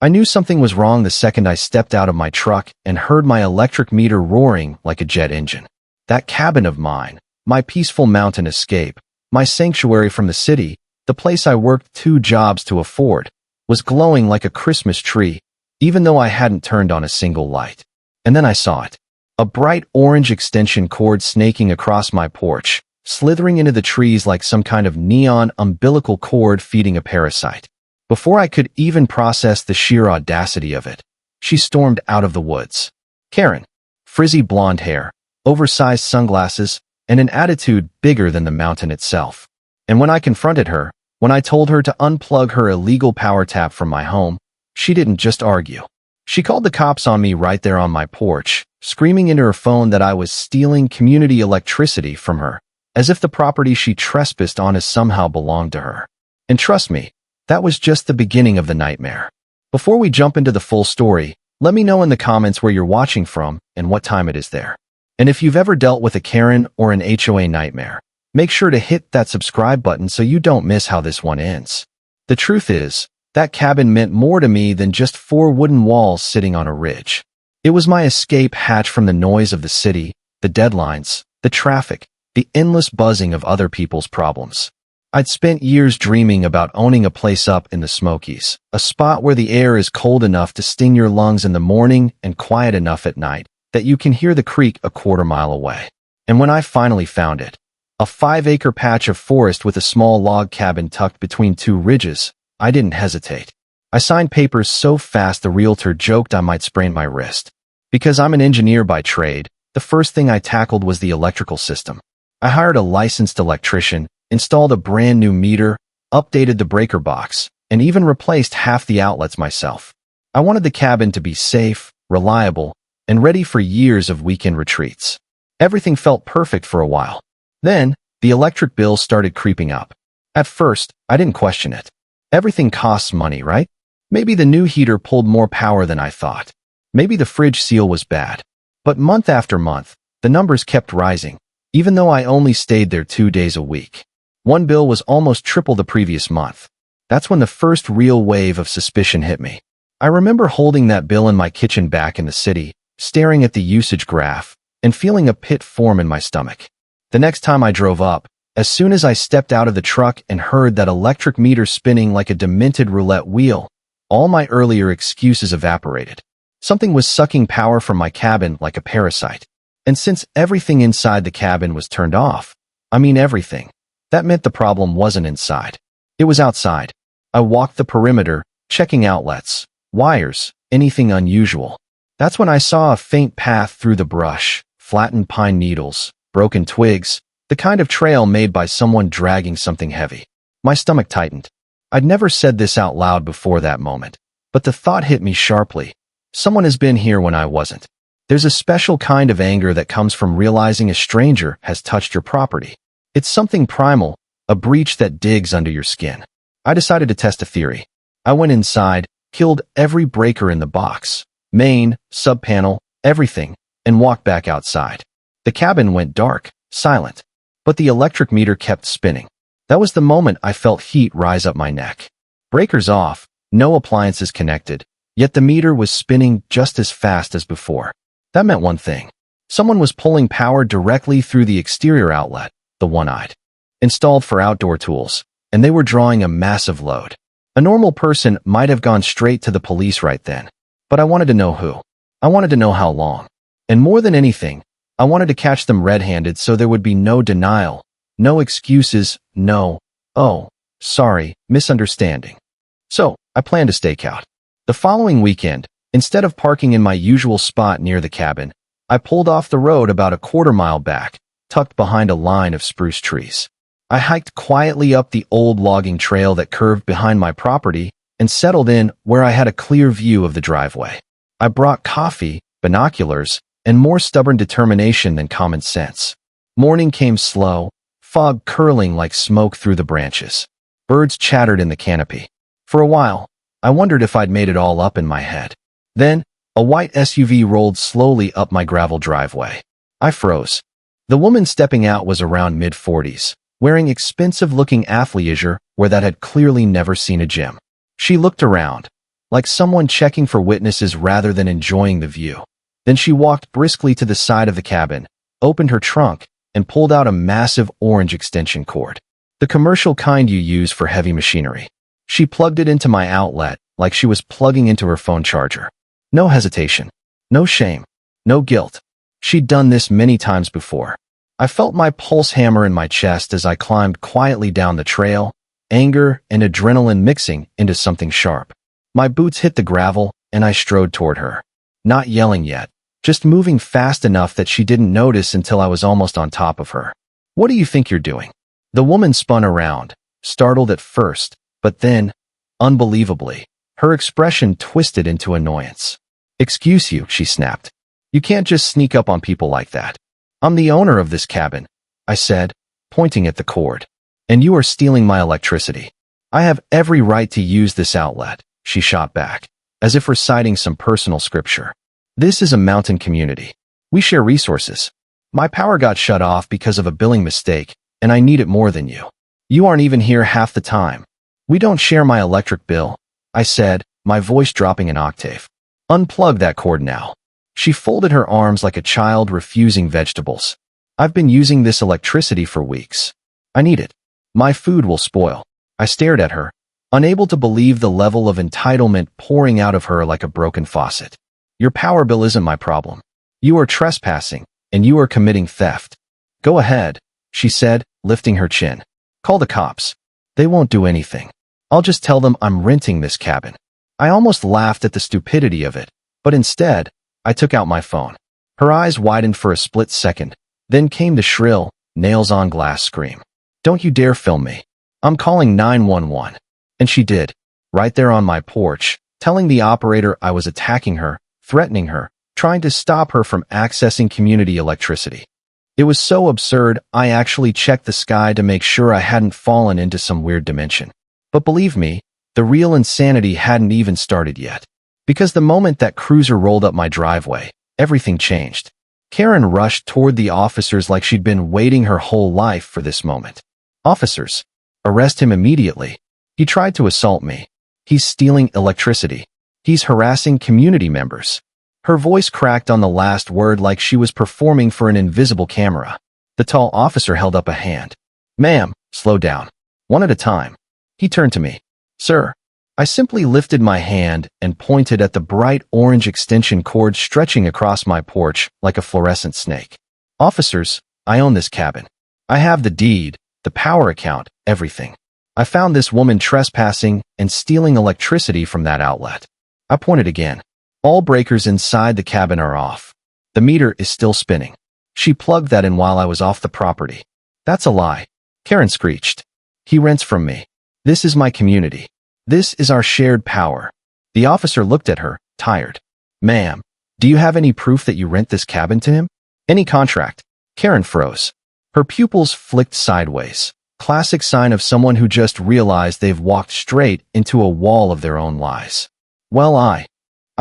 I knew something was wrong the second I stepped out of my truck and heard my electric meter roaring like a jet engine. That cabin of mine, my peaceful mountain escape, my sanctuary from the city, the place I worked 2 jobs to afford, was glowing like a Christmas tree, even though I hadn't turned on a single light. And then I saw it. A bright orange extension cord snaking across my porch, slithering into the trees like some kind of neon umbilical cord feeding a parasite. Before I could even process the sheer audacity of it, she stormed out of the woods. Karen, frizzy blonde hair, oversized sunglasses, and an attitude bigger than the mountain itself. And when I confronted her, when I told her to unplug her illegal power tap from my home, she didn't just argue. She called the cops on me right there on my porch, screaming into her phone that I was stealing community electricity from her, as if the property she trespassed on has somehow belonged to her. And trust me, that was just the beginning of the nightmare. Before we jump into the full story, let me know in the comments where you're watching from and what time it is there. And if you've ever dealt with a Karen or an HOA nightmare, make sure to hit that subscribe button so you don't miss how this one ends. The truth is, that cabin meant more to me than just 4 wooden walls sitting on a ridge. It was my escape hatch from the noise of the city, the deadlines, the traffic, the endless buzzing of other people's problems. I'd spent years dreaming about owning a place up in the Smokies, a spot where the air is cold enough to sting your lungs in the morning and quiet enough at night that you can hear the creek a quarter mile away. And when I finally found it, a 5-acre patch of forest with a small log cabin tucked between 2 ridges, I didn't hesitate. I signed papers so fast the realtor joked I might sprain my wrist. Because I'm an engineer by trade, the first thing I tackled was the electrical system. I hired a licensed electrician, installed a brand new meter, updated the breaker box, and even replaced half the outlets myself. I wanted the cabin to be safe, reliable, and ready for years of weekend retreats. Everything felt perfect for a while. Then, the electric bill started creeping up. At first, I didn't question it. Everything costs money, right? Maybe the new heater pulled more power than I thought. Maybe the fridge seal was bad. But month after month, the numbers kept rising, even though I only stayed there 2 days a week. One bill was almost triple the previous month. That's when the first real wave of suspicion hit me. I remember holding that bill in my kitchen back in the city, staring at the usage graph, and feeling a pit form in my stomach. The next time I drove up, as soon as I stepped out of the truck and heard that electric meter spinning like a demented roulette wheel, all my earlier excuses evaporated. Something was sucking power from my cabin like a parasite. And since everything inside the cabin was turned off, I mean everything, that meant the problem wasn't inside. It was outside. I walked the perimeter, checking outlets, wires, anything unusual. That's when I saw a faint path through the brush, flattened pine needles, broken twigs, the kind of trail made by someone dragging something heavy. My stomach tightened. I'd never said this out loud before that moment, but the thought hit me sharply. Someone has been here when I wasn't. There's a special kind of anger that comes from realizing a stranger has touched your property. It's something primal, a breach that digs under your skin. I decided to test a theory. I went inside, killed every breaker in the box, main, subpanel, everything, and walked back outside. The cabin went dark, silent, but the electric meter kept spinning. That was the moment I felt heat rise up my neck. Breakers off, no appliances connected, yet the meter was spinning just as fast as before. That meant one thing. Someone was pulling power directly through the exterior outlet, the one I'd installed for outdoor tools, and they were drawing a massive load. A normal person might have gone straight to the police right then, but I wanted to know who. I wanted to know how long. And more than anything, I wanted to catch them red-handed so there would be no denial, no excuses, no, oh, sorry, misunderstanding. So, I planned a stakeout. The following weekend, instead of parking in my usual spot near the cabin, I pulled off the road about a quarter-mile back, tucked behind a line of spruce trees. I hiked quietly up the old logging trail that curved behind my property and settled in where I had a clear view of the driveway. I brought coffee, binoculars, and more stubborn determination than common sense. Morning came slow, fog curling like smoke through the branches. Birds chattered in the canopy. For a while, I wondered if I'd made it all up in my head. Then, a white SUV rolled slowly up my gravel driveway. I froze. The woman stepping out was around mid-40s, wearing expensive-looking athleisure where that had clearly never seen a gym. She looked around, like someone checking for witnesses rather than enjoying the view. Then she walked briskly to the side of the cabin, opened her trunk, and pulled out a massive orange extension cord. The commercial kind you use for heavy machinery. She plugged it into my outlet like she was plugging into her phone charger. No hesitation. No shame. No guilt. She'd done this many times before. I felt my pulse hammer in my chest as I climbed quietly down the trail, anger and adrenaline mixing into something sharp. My boots hit the gravel, and I strode toward her. Not yelling yet, just moving fast enough that she didn't notice until I was almost on top of her. "What do you think you're doing?" The woman spun around, startled at first, but then, unbelievably, her expression twisted into annoyance. "Excuse you," she snapped. "You can't just sneak up on people like that. I'm the owner of this cabin," I said, pointing at the cord. "And you are stealing my electricity. I have every right to use this outlet," she shot back, as if reciting some personal scripture. "This is a mountain community. We share resources. My power got shut off because of a billing mistake, and I need it more than you. You aren't even here half the time. We don't share my electric bill," I said, my voice dropping an octave. "Unplug that cord now." She folded her arms like a child refusing vegetables. "I've been using this electricity for weeks. I need it. My food will spoil." I stared at her, unable to believe the level of entitlement pouring out of her like a broken faucet. "Your power bill isn't my problem. You are trespassing, and you are committing theft." "Go ahead," she said, lifting her chin. "Call the cops. They won't do anything. I'll just tell them I'm renting this cabin." I almost laughed at the stupidity of it, but instead, I took out my phone. Her eyes widened for a split second, then came the shrill, nails-on-glass scream. "Don't you dare film me. I'm calling 911. And she did, right there on my porch, telling the operator I was attacking her, threatening her, trying to stop her from accessing community electricity. It was so absurd, I actually checked the sky to make sure I hadn't fallen into some weird dimension. But believe me, the real insanity hadn't even started yet. Because the moment that cruiser rolled up my driveway, everything changed. Karen rushed toward the officers like she'd been waiting her whole life for this moment. "Officers, arrest him immediately. He tried to assault me. He's stealing electricity. He's harassing community members." Her voice cracked on the last word like she was performing for an invisible camera. The tall officer held up a hand. "Ma'am, slow down. One at a time." He turned to me. "Sir." I simply lifted my hand and pointed at the bright orange extension cord stretching across my porch like a fluorescent snake. "Officers, I own this cabin. I have the deed, the power account, everything. I found this woman trespassing and stealing electricity from that outlet." I pointed again. "All breakers inside the cabin are off. The meter is still spinning. She plugged that in while I was off the property." "That's a lie," Karen screeched. "He rents from me. This is my community. This is our shared power." The officer looked at her, tired. "Ma'am, do you have any proof that you rent this cabin to him? Any contract?" Karen froze. Her pupils flicked sideways. Classic sign of someone who just realized they've walked straight into a wall of their own lies. "Well, I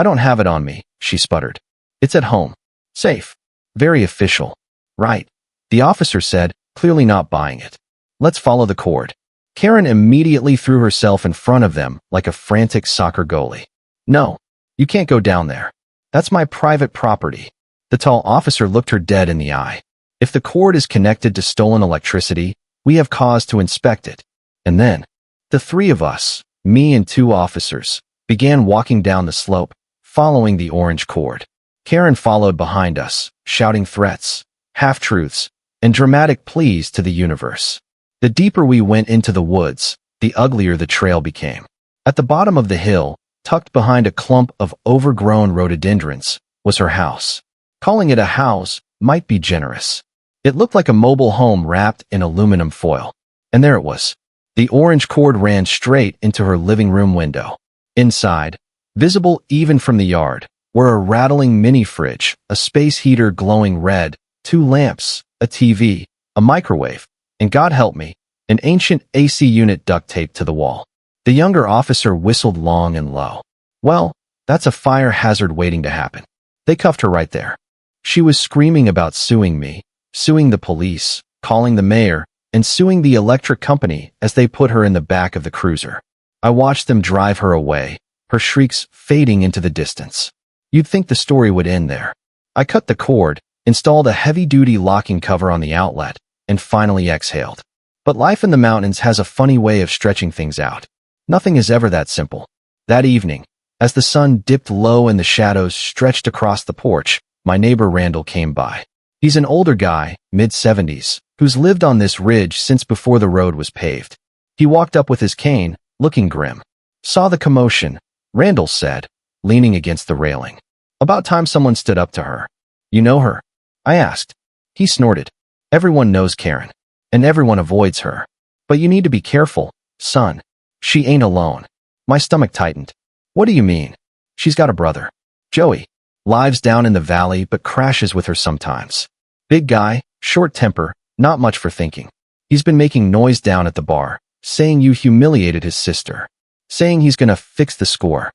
don't have it on me," she sputtered. "It's at home. Safe. Very official." "Right," the officer said, clearly not buying it. "Let's follow the cord." Karen immediately threw herself in front of them like a frantic soccer goalie. "No, you can't go down there. That's my private property." The tall officer looked her dead in the eye. "If the cord is connected to stolen electricity, we have cause to inspect it." And then, the three of us, me and two officers, began walking down the slope, following the orange cord. Karen followed behind us, shouting threats, half-truths, and dramatic pleas to the universe. The deeper we went into the woods, the uglier the trail became. At the bottom of the hill, tucked behind a clump of overgrown rhododendrons, was her house. Calling it a house might be generous. It looked like a mobile home wrapped in aluminum foil. And there it was. The orange cord ran straight into her living room window. Inside, visible even from the yard, were a rattling mini-fridge, a space heater glowing red, 2 lamps, a TV, a microwave, and God help me, an ancient AC unit duct taped to the wall. The younger officer whistled long and low. "Well, that's a fire hazard waiting to happen." They cuffed her right there. She was screaming about suing me, suing the police, calling the mayor, and suing the electric company as they put her in the back of the cruiser. I watched them drive her away, her shrieks fading into the distance. You'd think the story would end there. I cut the cord, installed a heavy-duty locking cover on the outlet, and finally exhaled. But life in the mountains has a funny way of stretching things out. Nothing is ever that simple. That evening, as the sun dipped low and the shadows stretched across the porch, my neighbor Randall came by. He's an older guy, mid-70s, who's lived on this ridge since before the road was paved. He walked up with his cane, looking grim. Saw the commotion, Randall said, leaning against the railing. About time someone stood up to her. You know her? I asked. He snorted. Everyone knows Karen. And everyone avoids her. But you need to be careful, son. She ain't alone. My stomach tightened. What do you mean? She's got a brother. Joey. Lives down in the valley but crashes with her sometimes. Big guy, short temper, not much for thinking. He's been making noise down at the bar, saying you humiliated his sister. Saying he's gonna fix the score.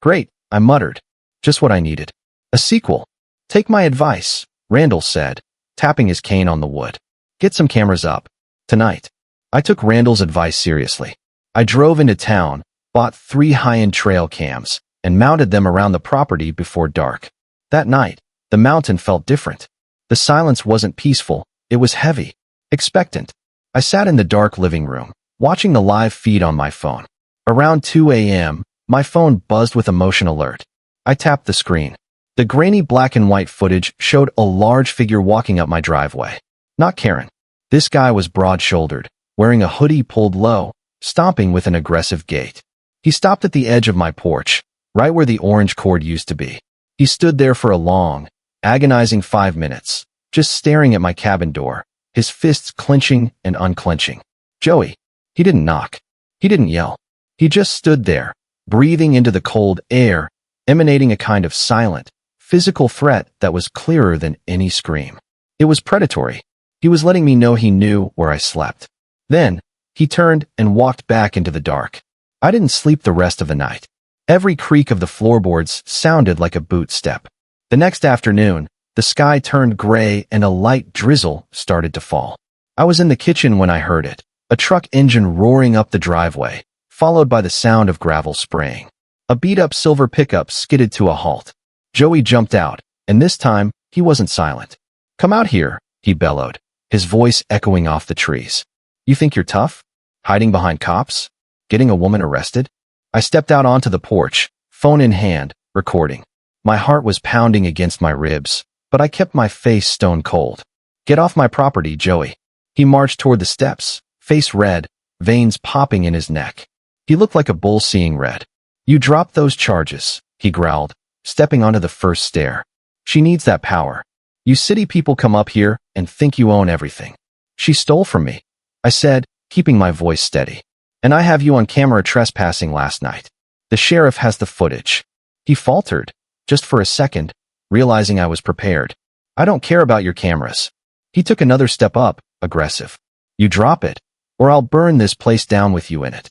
Great, I muttered. Just what I needed. A sequel. Take my advice, Randall said, tapping his cane on the wood. Get some cameras up. Tonight. I took Randall's advice seriously. I drove into town, bought 3 high-end trail cams, and mounted them around the property before dark. That night, the mountain felt different. The silence wasn't peaceful, it was heavy, expectant. I sat in the dark living room, watching the live feed on my phone. Around 2 a.m., my phone buzzed with a motion alert. I tapped the screen. The grainy black and white footage showed a large figure walking up my driveway. Not Karen. This guy was broad-shouldered, wearing a hoodie pulled low, stomping with an aggressive gait. He stopped at the edge of my porch, right where the orange cord used to be. He stood there for a long, agonizing 5 minutes, just staring at my cabin door, his fists clenching and unclenching. Joey. He didn't knock. He didn't yell. He just stood there, breathing into the cold air, emanating a kind of silent, physical threat that was clearer than any scream. It was predatory. He was letting me know he knew where I slept. Then, he turned and walked back into the dark. I didn't sleep the rest of the night. Every creak of the floorboards sounded like a boot step. The next afternoon, the sky turned gray and a light drizzle started to fall. I was in the kitchen when I heard it, a truck engine roaring up the driveway, followed by the sound of gravel spraying. A beat-up silver pickup skidded to a halt. Joey jumped out, and this time, he wasn't silent. Come out here, he bellowed, his voice echoing off the trees. You think you're tough? Hiding behind cops? Getting a woman arrested? I stepped out onto the porch, phone in hand, recording. My heart was pounding against my ribs, but I kept my face stone cold. Get off my property, Joey. He marched toward the steps, face red, veins popping in his neck. He looked like a bull seeing red. You dropped those charges, he growled, stepping onto the first stair. She needs that power. You city people come up here and think you own everything. She stole from me, I said, keeping my voice steady. And I have you on camera trespassing last night. The sheriff has the footage. He faltered, just for a second, realizing I was prepared. I don't care about your cameras. He took another step up, aggressive. You drop it, or I'll burn this place down with you in it.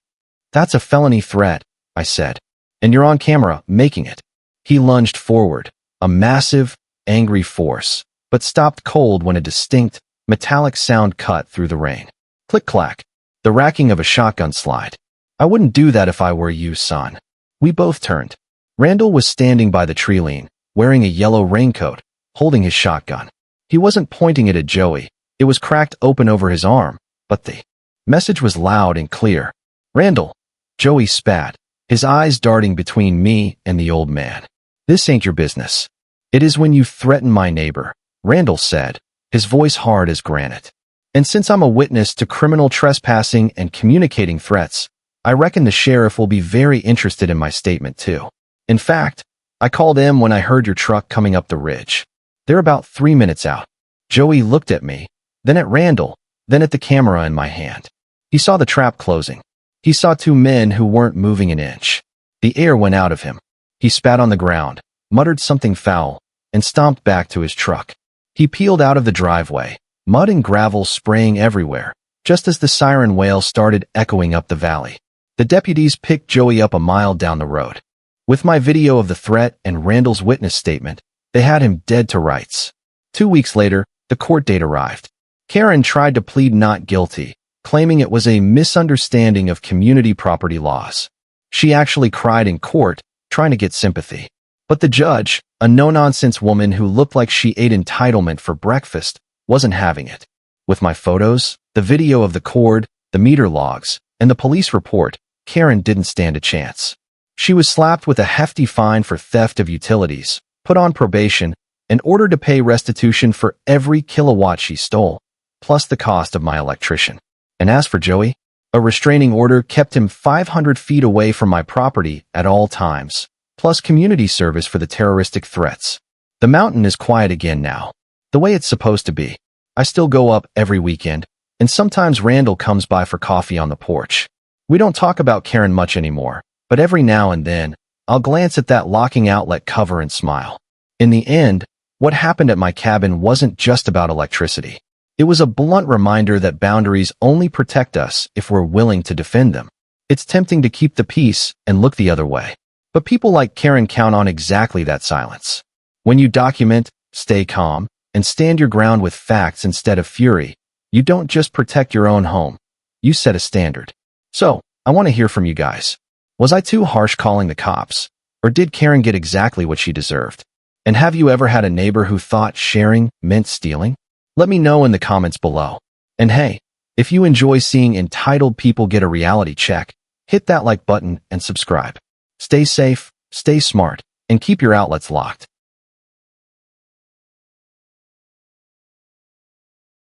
That's a felony threat, I said. And you're on camera, making it. He lunged forward, a massive, angry force, but stopped cold when a distinct, metallic sound cut through the rain. Click-clack. The racking of a shotgun slide. I wouldn't do that if I were you, son. We both turned. Randall was standing by the tree line, wearing a yellow raincoat, holding his shotgun. He wasn't pointing it at Joey. It was cracked open over his arm, but the message was loud and clear. Randall. Joey spat, his eyes darting between me and the old man. This ain't your business. It is when you threaten my neighbor, Randall said, his voice hard as granite. And since I'm a witness to criminal trespassing and communicating threats, I reckon the sheriff will be very interested in my statement too. In fact, I called him when I heard your truck coming up the ridge. They're about 3 minutes out. Joey looked at me, then at Randall, then at the camera in my hand. He saw the trap closing. He saw 2 men who weren't moving an inch. The air went out of him. He spat on the ground, muttered something foul, and stomped back to his truck. He peeled out of the driveway, mud and gravel spraying everywhere, just as the siren wail started echoing up the valley. The deputies picked Joey up a mile down the road. With my video of the threat and Randall's witness statement, they had him dead to rights. 2 weeks later, the court date arrived. Karen tried to plead not guilty, claiming it was a misunderstanding of community property laws. She actually cried in court, trying to get sympathy. But the judge, a no-nonsense woman who looked like she ate entitlement for breakfast, wasn't having it. With my photos, the video of the cord, the meter logs, and the police report, Karen didn't stand a chance. She was slapped with a hefty fine for theft of utilities, put on probation, and ordered to pay restitution for every kilowatt she stole, plus the cost of my electrician. And as for Joey, a restraining order kept him 500 feet away from my property at all times, plus community service for the terroristic threats. The mountain is quiet again now, the way it's supposed to be. I still go up every weekend, and sometimes Randall comes by for coffee on the porch. We don't talk about Karen much anymore, but every now and then, I'll glance at that locking outlet cover and smile. In the end, what happened at my cabin wasn't just about electricity. It was a blunt reminder that boundaries only protect us if we're willing to defend them. It's tempting to keep the peace and look the other way. But people like Karen count on exactly that silence. When you document, stay calm, and stand your ground with facts instead of fury, you don't just protect your own home, you set a standard. So, I want to hear from you guys. Was I too harsh calling the cops? Or did Karen get exactly what she deserved? And have you ever had a neighbor who thought sharing meant stealing? Let me know in the comments below. And hey, if you enjoy seeing entitled people get a reality check, hit that like button and subscribe. Stay safe, stay smart, and keep your outlets locked.